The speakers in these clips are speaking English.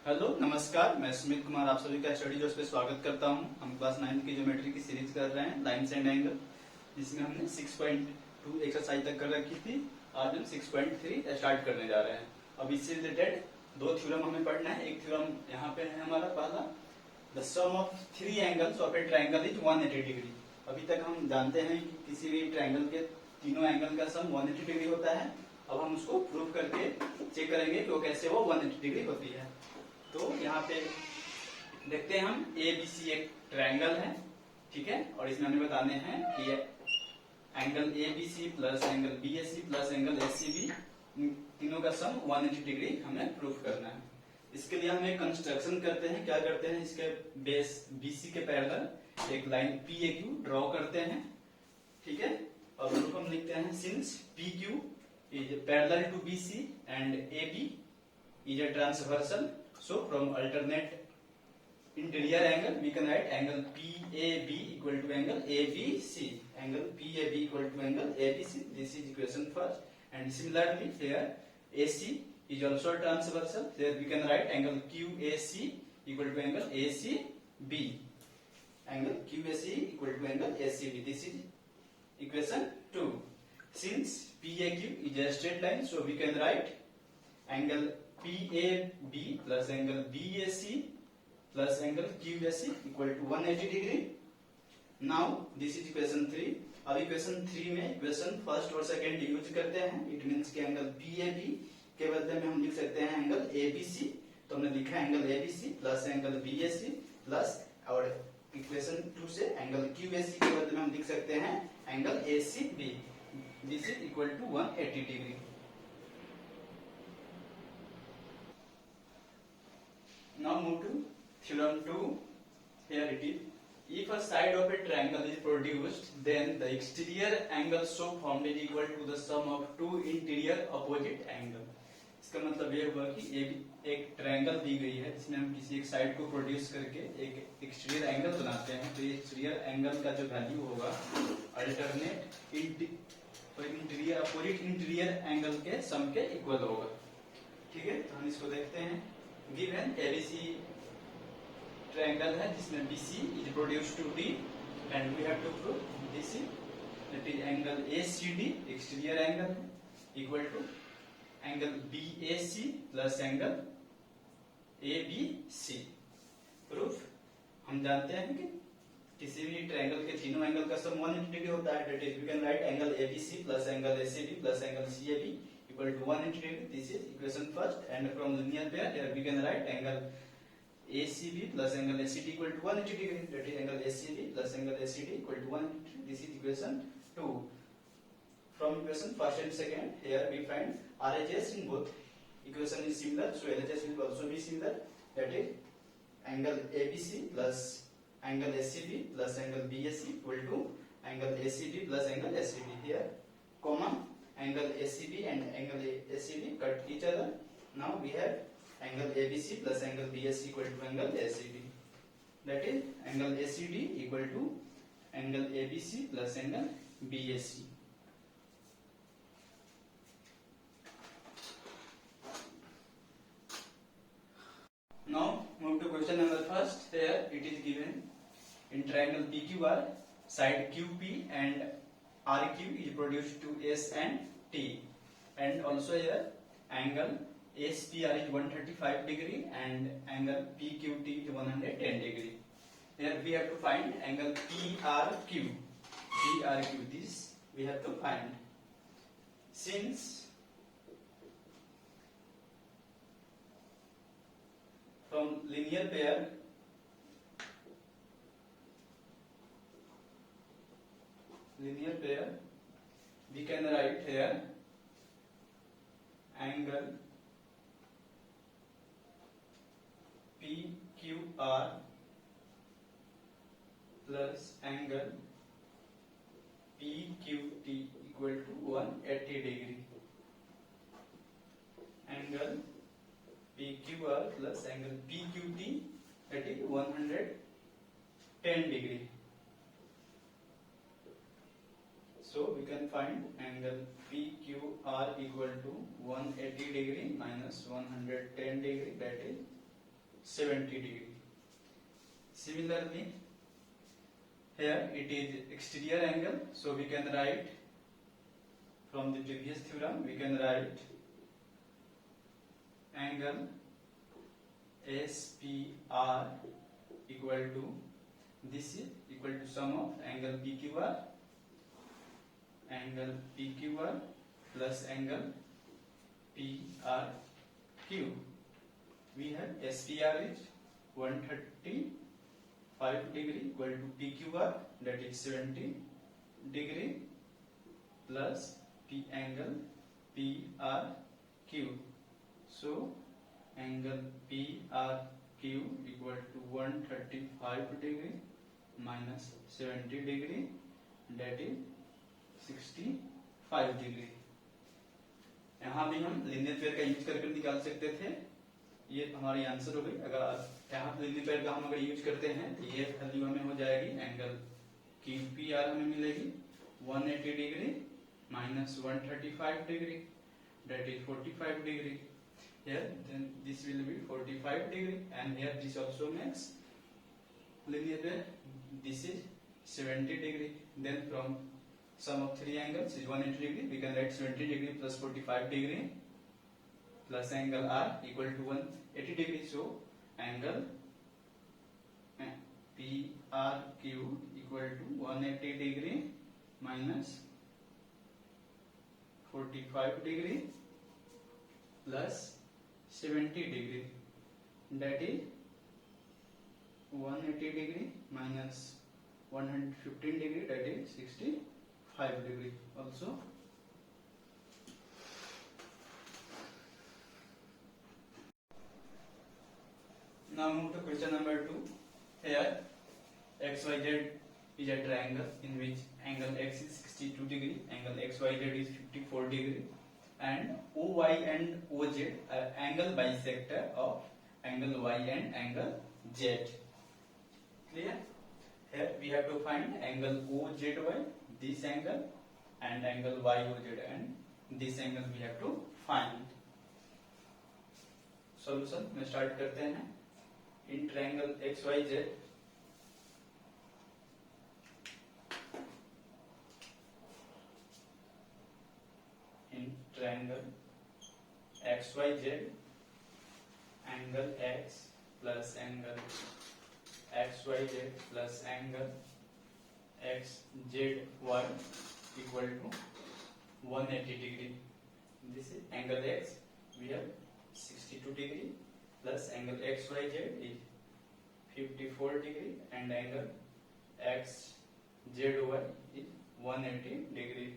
Hello नमस्कार, मैं सुमित कुमार आप सभी का स्टडी जोश पे स्वागत करता हूं। हम क्लास 9 की ज्योमेट्री की सीरीज कर रहे हैं लाइन्स एंड एंगल, जिसमें हमने 6.2 एक्सरसाइज तक कर रखी थी। आज हम 6.3 स्टार्ट करने जा रहे हैं। अब इससे रिलेटेड दो थ्योरम हमें पढ़ना है। एक थ्योरम यहाँ पे है हमारा पहला, the sum of three angles of a triangle is 180 degree. अभी तक हम जानते हैं कि किसी भी ट्राइंगल के तीनों एंगल का सम 180 डिग्री होता है। अब हम उसको प्रूव करके चेक करेंगे कि वो कैसे वो 180 डिग्री होती है। तो यहाँ पे देखते हैं हम ए बी सी एक ट्रायंगल है, ठीक है, और इसमें हमें बताने हैं कि angle A B C plus angle B A C plus angle S C B, तीनों का सम 180 डिग्री हमें प्रूफ करना है। इसके लिए हम एक कंस्ट्रक्शन करते हैं। क्या करते हैं, इसके बेस बी सी के पैरेलल एक line P A Q draw करते हैं, ठीक है। और प्रूफ हम लिखते हैं, since P Q is parallel to B C and A B is a transversal, so from alternate interior angle we can write angle PAB equal to angle ABC. Angle PAB equal to angle ABC. This is equation first. And similarly here AC is also transversal. There we can write angle QAC equal to angle ACB. Angle QAC equal to angle ACB. This is equation 2. Since PAQ is a straight line, so we can write angle PAB plus angle BAC plus angle QAC equal to 180 degree. Now this is equation 3. अब equation 3 में equation first और second use करते हैं। It means कि angle PAB के बदले में हम लिख सकते हैं एंगल ABC। तो हमने लिखा angle ABC plus angle BAC plus, और इक्वेशन 2 से एंगल QAC के बदले में हम लिख सकते हैं angle ACB। This is equal to 180 degree. Now move to theorem 2. Here it is. If a side of a triangle is produced, then the exterior angle so formed is equal to the sum of two interior opposite angle. इसका मतलब ये हुआ कि एक triangle दी गई है जिसमें हम किसी एक साइड को प्रोड्यूस करके एक एक्सटीरियर एंगल बनाते हैं। तो ये एक्सटीरियर एंगल का जो वैल्यू होगा alternate interior opposite interior angle के सम के इक्वल होगा, ठीक है। तो हम इसको देखते हैं। गिवन ABC ट्रायंगल है जिसमें BC is produced to D and we have to prove DC, that is angle ACD exterior angle है, equal to angle BAC plus angle ABC। Proof हम जानते हैं कि किसी भी ट्रायंगल के तीनों एंगल का सम 180 डिग्री होता है। that is we can write angle ABC plus angle ACB plus angle CAB equal to 180 degree. This is equation first, and from linear pair here we can write angle ACB plus angle ACD equal to 180 degree. That is angle ACB plus angle ACD equal to 180 degree. This is equation 2. From equation first and second, here we find RHS in both. Equation is similar, so LHS will also be similar. That is angle ABC plus angle ACB plus angle BAC equal to angle ACB plus angle ACB. Here common angle ACB and angle ACB cut each other. Now we have angle ABC plus angle BAC equal to angle ACD. That is angle ACD equal to angle ABC plus angle BAC. Now move to question number first. Here it is given in triangle PQR, side QP and RQ is produced to S and T, and also here angle SPR is 135 degree and angle PQT is 110 degree. Here we have to find angle PRQ. PRQ, this we have to find. Since from linear pair we can write here angle PQR plus angle PQT equal to 180 degree. Angle PQR plus angle PQT, that is 110 degree. So we can find angle PQR equal to 180 degree minus 110 degree, that is 70 degree. Similarly, here it is exterior angle, so we can write from the previous theorem, we can write angle SPR equal to, this is equal to sum of angle PQR plus angle PRQ. We have SPR is 135 degree equal to PQR, that is 70 degree, plus angle PRQ. So angle PRQ equal to 135 degree minus 70 degree, that is 65 degree. यहाँ भी हम linear pair का use करके निकाल सकते थे. ये हमारी आंसर हो गई. अगर यहाँ लीनियर पेयर का हम अगर यूज करते हैं तो ये वैल्यू हमें हो जाएगी एंगल QPR हमें मिलेगी 180 degree minus 135 degree, that is 45 degree. Here then this will be 45 degree, and here this also makes linear pair. This is 70 degree. Then from sum of three angles is 180 degree, we can write 70 degree plus 45 degree plus angle R equal to 180 degree. So angle PRQ equal to 180 degree minus 45 degree plus 70 degree, that is 180 degree minus 115 degree, that is 65 degree also. Now move to question number 2. Here XYZ is a triangle in which angle X is 62 degree, angle XYZ is 54 degree, and OY and OZ are angle bisector of angle Y and angle Z. Clear? Here we have to find angle OZY, this angle, and angle YOZ, and this angle we have to find. Solution में start करते हैं. In triangle XYZ, triangle XYZ, angle X plus angle XYZ plus angle XZY equal to 180 degree. This is angle X, we have 62 degree, plus angle XYZ is 54 degree, and angle XZY is 180 degree.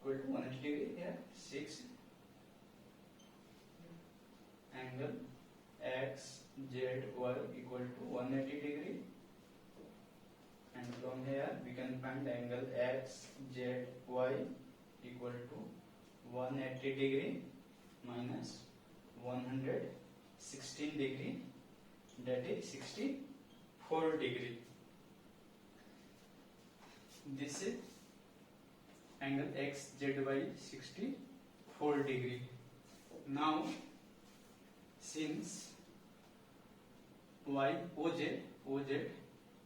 Equal to 180 degree. Here 6 angle XZY equal to 180 degree, and from here we can find angle XZY equal to 180 degree minus 116 degree, that is 64 degree. This is angle XZY 64 degree. Now since OZ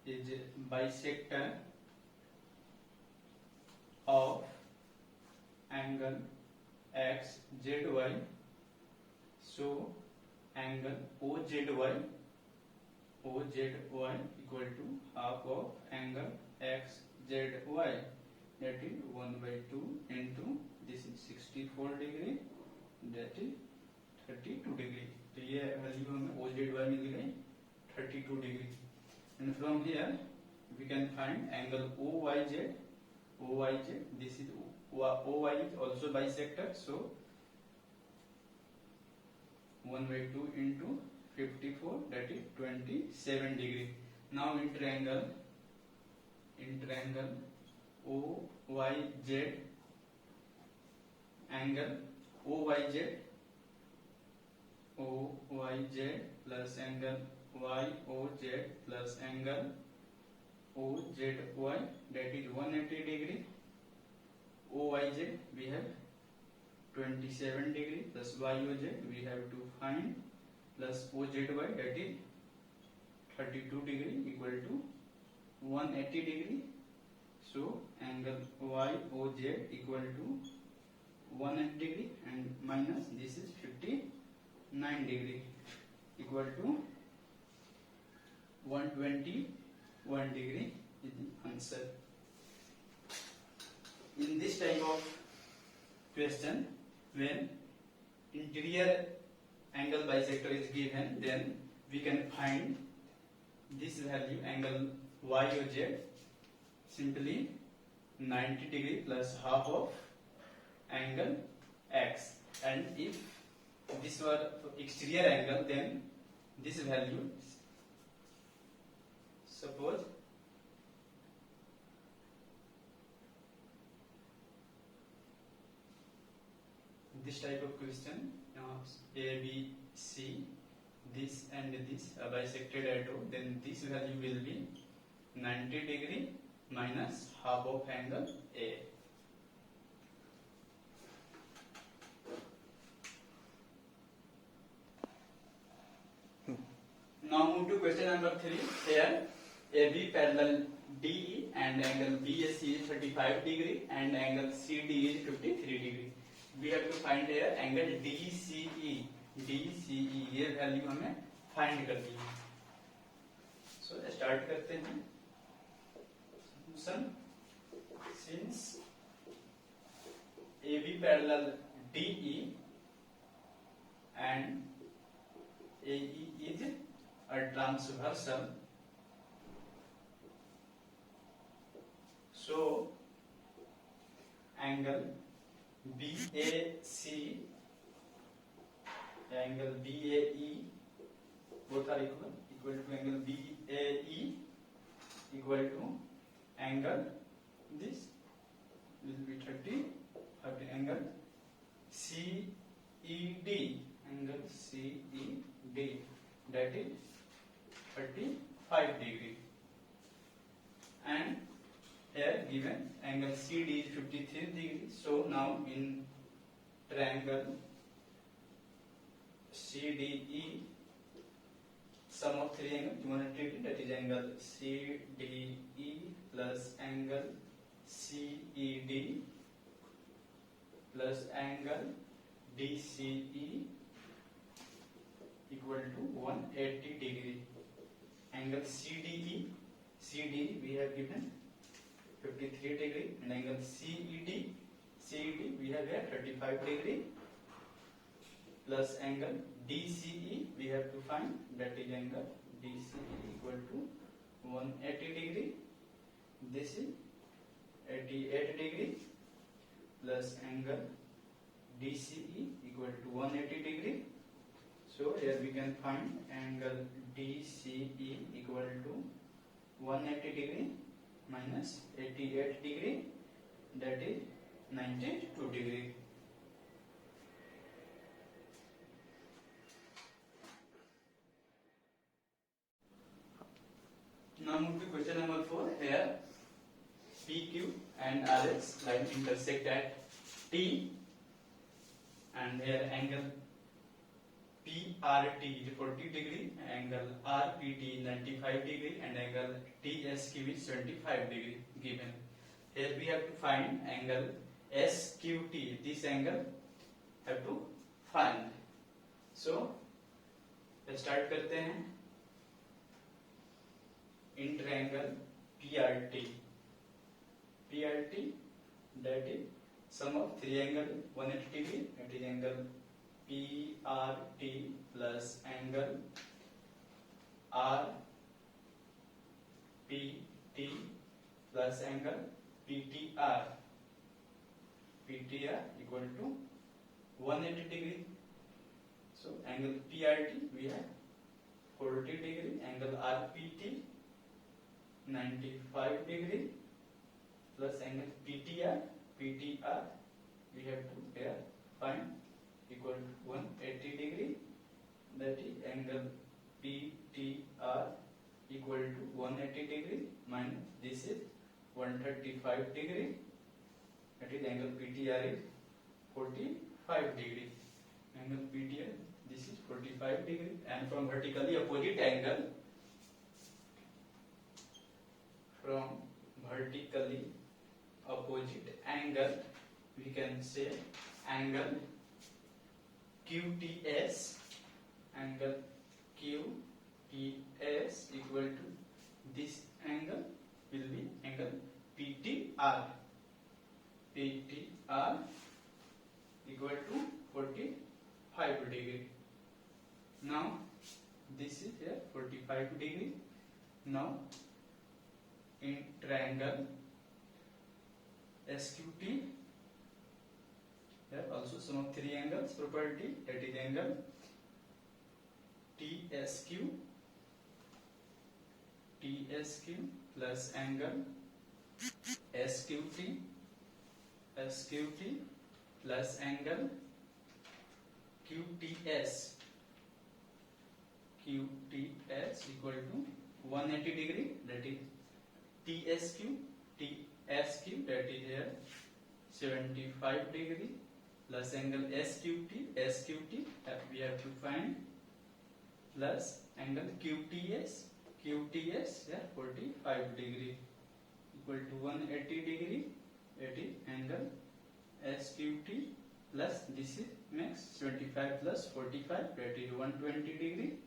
is bisector of angle XZY, so angle OZY equal to half of angle XZY, that is 1/2 into this is 64 degree, that is 32 degree. तो ये value हमें OZY मिल गई 32 degree. And from here we can find angle OYZ. This is OY is also bisector, so 1/2 into 54, that is 27 degree. Now in triangle OYZ, angle OYZ plus angle YOZ plus angle OZY, that is 180 degree. OYZ we have 27 degree plus YOZ we have to find plus OZY, that is 32 degree equal to 180 degree. So angle YOZ equal to 180 degree and minus this is 59 degree equal to 121 degree is the answer. In this type of question, when interior angle bisector is given, then we can find this value angle YOZ simply 90 degree plus half of angle X, and if this were exterior angle, then this value, suppose this type of question, A, B, C, this and this are bisected at O, then this value will be 90 degree minus half of angle A. Now move to question number 3. Here AB parallel DE and angle BAC is 35 degree and angle CD is 53 degree. We have to find here angle DCE. DCE ये value हमें find करनी है. So start करते हैं. Solution. Since AB parallel DE and AE is a transversal, so angle BAC, angle BAE, both are equal to angle BAE equal to angle this will be 30 angle CED, angle CED, that is 35 degree, and here given angle CD is 53 degree. So now in triangle CDE, sum of three angles 180 degree, that is angle CDE plus angle CED plus angle DCE equal to 180 degree. Angle CDE we have given 53 degree, and angle CED we have here 35 degree plus angle DCE we have to find, that is angle DCE equal to 180 degree. This is 88 degree plus angle DCE equal to 180 degree. So here we can find angle DCE equal to 180 degree minus 88 degree, that is 92 degree. Now move to question number 4. Here PQ and RX line intersect at T, and here angle PRT is 40 degree, angle RPT is 95 degree, and angle TSQ is 25 degree given. Here we have to find angle SQT. This angle have to find. So start करते हैं. In triangle PRT, that is sum of three angle 180 degree, that is angle PRT plus angle RPT plus angle PTR equal to 180 degree. So angle PRT we have 40 degree, angle RPT 95 degree plus angle PTR we have to here find equal to 180 degree, that is angle PTR equal to 180 degree minus this is 135 degree, that is angle PTR is 45 degree, angle PTR this is 45 45 degree, and from vertically opposite angle, from vertically opposite angle, we can say angle QTS, angle QTS equal to this angle will be angle PTR. PTR equal to 45 degree. Now this is here 45 degree. Now in triangle SQT, here also sum of three angles property, that is angle TSQ plus angle SQT plus angle QTS equal to 180 degree, that is TSQ that is here 75 degree plus angle SQT we have to find plus angle QTS here 45 degree equal to 180 degree, that is angle SQT plus this is makes 75 plus 45, that is 120 degree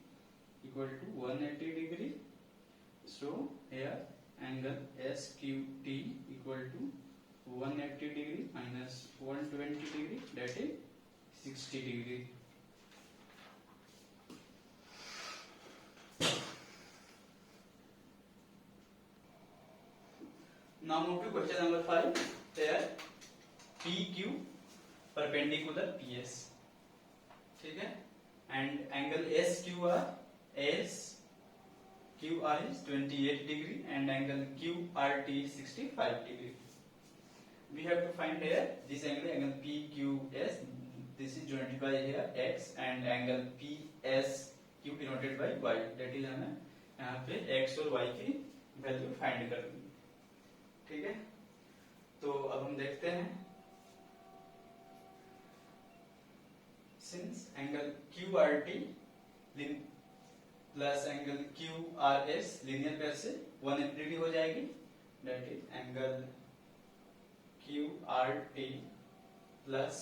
equal to 180 degree. So here angle SQT equal to 180 degree minus 120 degree, that is 60 degree. Now move to question number 5. There PQ perpendicular PS, ठीक है, and angle SQR is 28 degree and angle QRT is 65 degree. We have to find here this angle PQS, this is joined by here X, and angle PSQ denoted by Y, that is हमें यहाँ पे X और Y की value find करनी, ठीक है। तो अब हम देखते हैं, since angle QRT plus angle QRS linear pair से 180 डिग्री हो जाएगी, that is angle QRT plus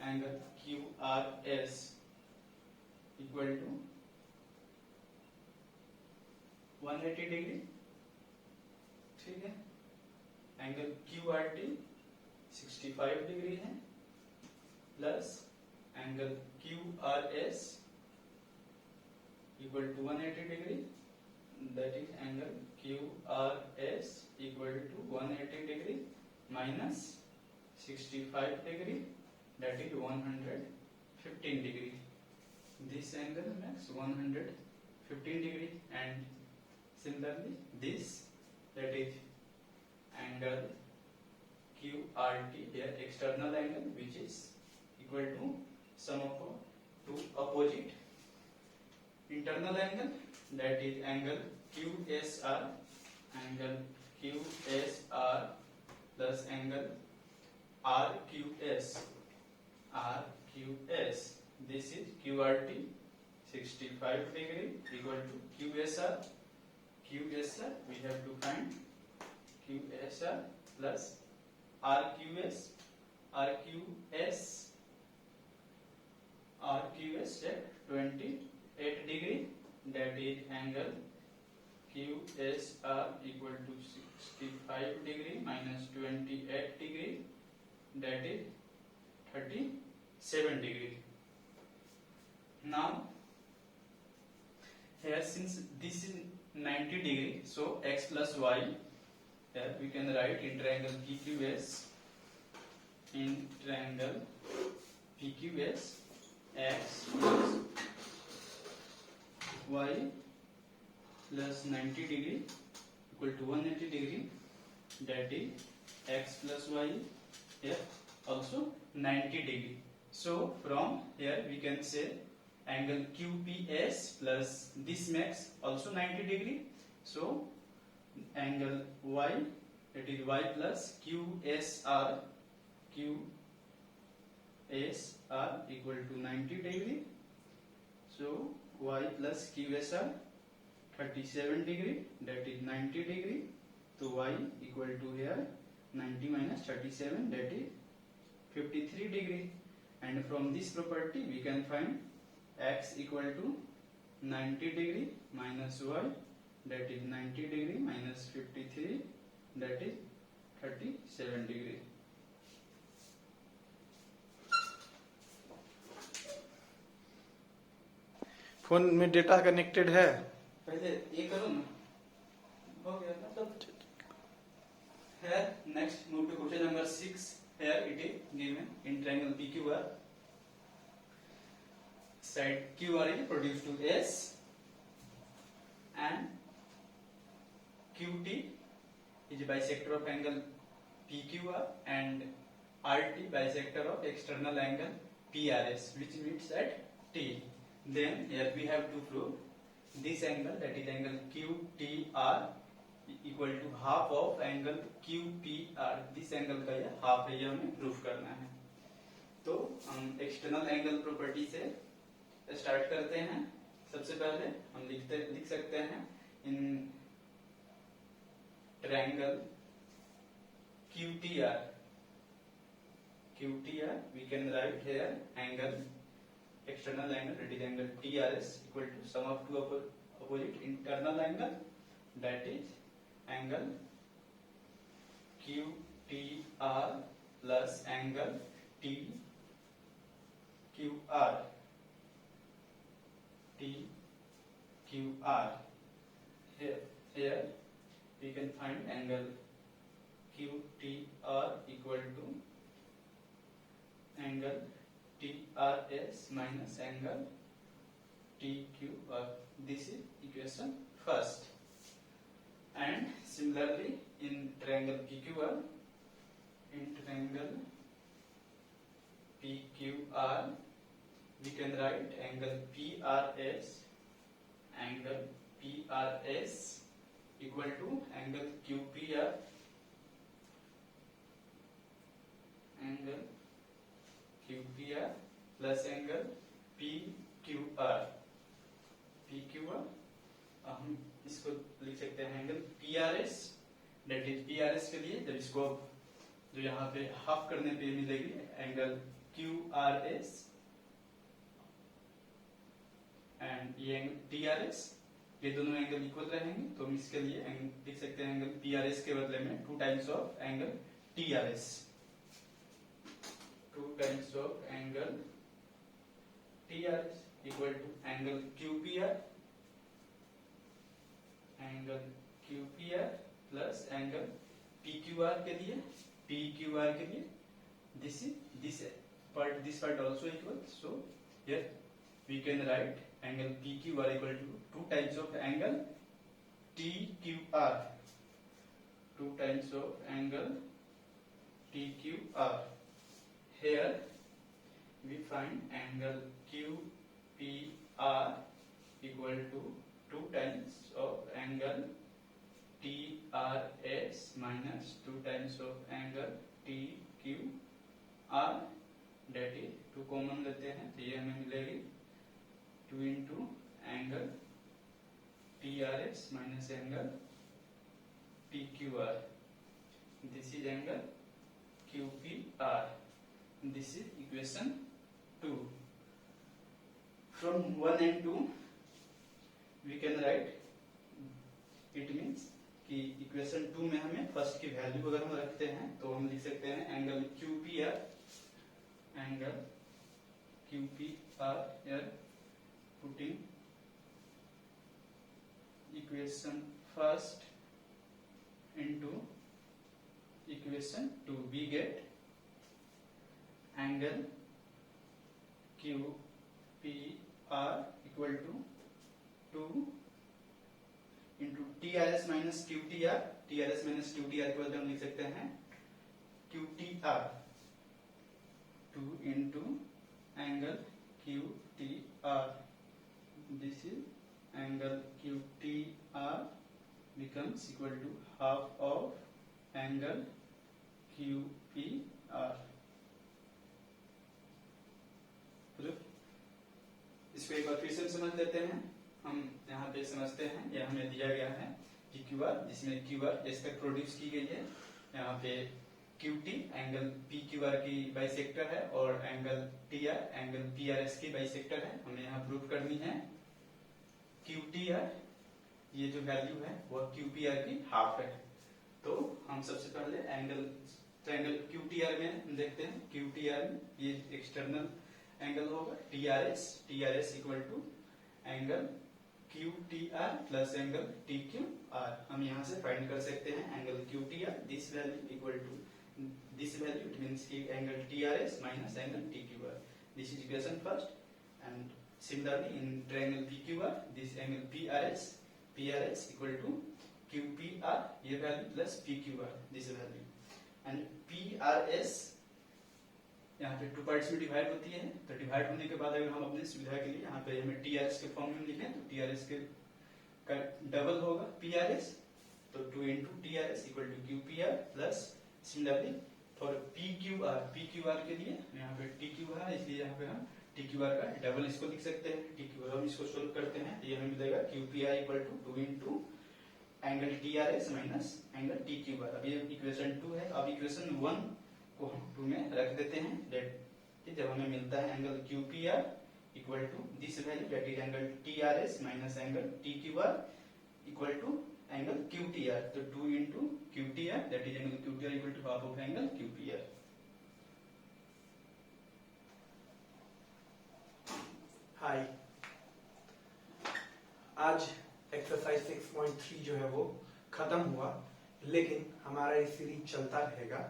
angle QRS equal to 180 degree, ठीक है। एंगल QRT 65 डिग्री है plus angle QRS equal to 180 degree, that is angle QRS equal to 180 degree minus 65 degree, that is 115 degree. This angle makes 115 degree, and similarly this, that is angle QRT here external angle, which is equal to sum of two opposite internal angle, that is angle QSR plus angle RQS. This is QRT 65 degree equal to QSR. We have to find QSR plus RQS at 28 degree, that is angle QSR equal to 65 degree minus 28 degree, that is 37 degree. Now here, since this is 90 degree, so X plus Y, here we can write in triangle PQS, X plus Y plus 90 degree equal to 180 degree, that is X plus Y here also 90 degree. So from here we can say angle QPS plus this makes also 90 degree. So angle Y, that is Y plus QSR equal to 90 degree. So y plus QSR 37 degree, that is 90 degree. So y equal to here 90 minus 37, that is 53 degree. And from this property we can find x equal to 90 degree minus y, that is 90 degree minus 53, that is 37 degree. Phone में data connected है? पहले ये करो ना, हो गया मतलब. Here next move to question number 6. Here it is given in triangle PQR. Side QR is produced to S and QT is bisector of angle PQR and RT bisector of external angle PRS, which meets at T. Then here we have to prove this angle, that is angle QTR equal to half of angle QPR. This angle का यह half है, ये हमें proof करना है. तो हम external angle property से स्टार्ट करते हैं. सबसे पहले हम लिख सकते हैं in triangle QTR we can write here angle, external angle, that is angle TRS equal to sum of two opposite internal angle, that is angle QTR plus angle TQR. Here we can find angle QTR equal to angle TRS minus angle TQR. This is equation first. And similarly in triangle PQR, we can write angle PRS equal to angle QPR plus angle PQR. हम इसको लिख सकते हैं angle PRS, that is PRS के लिए जब इसको जो यहाँ पे हाफ करने पे मिलेगी एंगल QRS एंड ये एंगल TRS, ये दोनों एंगल इक्वल रहेंगे. तो हम इसके लिए लिख सकते हैं एंगल PRS के बदले में 2 times of angle TRS, 2 times of angle TRS equal to angle QPR plus angle PQR के लिए this part also equal. So here we can write angle PQR equal to 2 times of angle TQR, 2 times of angle TQR. Here we find angle QPR equal to 2 times of angle TRS minus 2 times of angle TQR, that is 2 common लेते हैं तो ये हमें मिलेगी 2 into angle TRS minus angle TQR. This is angle QPR. This is equation 2. From 1 and 2 we can write, it means कि equation 2 में हमें first की वैल्यू अगर हम रखते हैं तो हम लिख सकते हैं angle QPR here putting equation first into equation 2, we get angle QPR equal to 2 into TRS minus QTR. TRS minus QTR को हम लिख सकते हैं QTR, 2 into angle QTR. This is angle QTR becomes equal to half of angle QPR. इसको एक बार फिर से समझ लेते हैं। हम यहाँ पे समझते हैं, यह हमें दिया गया है कि क्यू आर, जिसमें क्यू आर एस्पेक्ट प्रोड्यूस की गई है। यहाँ पे Q T angle P Q are की बाइसेक्टर है और angle T R angle P R S की बाइसेक्टर है। हमें यहाँ प्रूव करनी है क्यू टी आर, ये जो वैल्यू है वह क्यू पी आर की हाफ है। तो हम सबसे पहले एंगल क्यू टी आर में हम देखते हैं। क्यू टी आर में ये एक्सटर्नल एंगल होगा T R S equal to angle Q T R plus angle T Q R. हम यहाँ से फाइंड कर सकते हैं angle Q T R, this value equal to this value, it means कि angle T R S minus angle T Q R. This is equation first. And similarly in triangle P Q R, this angle P R S equal to Q P are, ये value plus P Q R, this value. And P R S यहाँ पे two parts में divide होती है, तो divide होने के बाद अगर हम अपने सुविधा के लिए यहाँ पे हमें टी आर एस के फॉर्म में लिखें तो टी आर एस के का डबल होगा पी आर एस, तो 2 into T R S equal to Q P R plus similarly for P Q R के लिए यहाँ पे टी क्यू आर, इसलिए यहाँ पे हम टी क्यू आर का डबल इसको लिख सकते हैं। टी क्यू आर हम इसको सोल्व करते हैं तो ये हमें मिलेगा Q P R equal to 2 into angle T R S minus angle T Q R. अब ये इक्वेशन 2 है। अब इक्वेशन 1 को हम 2 में रख देते हैं। डेट जब हमें मिलता है angle Q P R equal to this value that is angle T R S minus angle T Q R equal to angle Q T R, तो 2 into Q T R that is angle Q T R equal to half of angle Q P R. Hi, आज exercise 6.3 जो है वो खत्म हुआ, लेकिन हमारा ये सीरीज चलता रहेगा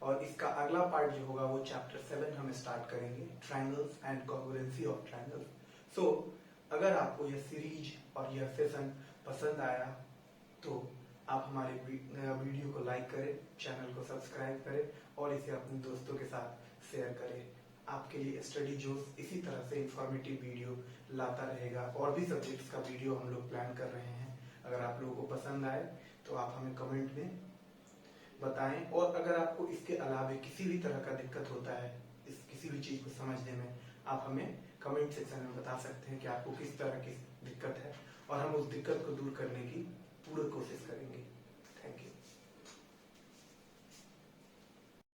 और इसका अगला पार्ट जो होगा वो चैप्टर 7 हम स्टार्ट करेंगे, triangles and congruency of triangles. So अगर आपको यह सीरीज और यह सेशन पसंद आया तो आप हमारे वीडियो को लाइक करें, चैनल को सब्सक्राइब करें और इसे अपने दोस्तों के साथ शेयर करें। आपके लिए स्टडी जोश इसी तरह से इंफॉर्मेटिव वीडियो लाता रहेगा। और भी सब्जेक्ट्स का वीडियो हम लोग प्लान कर रहे हैं। अगर आप लोगों को पसंद आए तो आप हमें कमेंट में बताएं, और अगर आपको इसके अलावा किसी भी तरह का दिक्कत होता है इस किसी भी चीज को समझने में, आप हमें कमेंट सेक्शन में बता सकते हैं कि आपको किस तरह की दिक्कत है और हम उस दिक्कत को दूर करने की पूरी कोशिश करेंगे।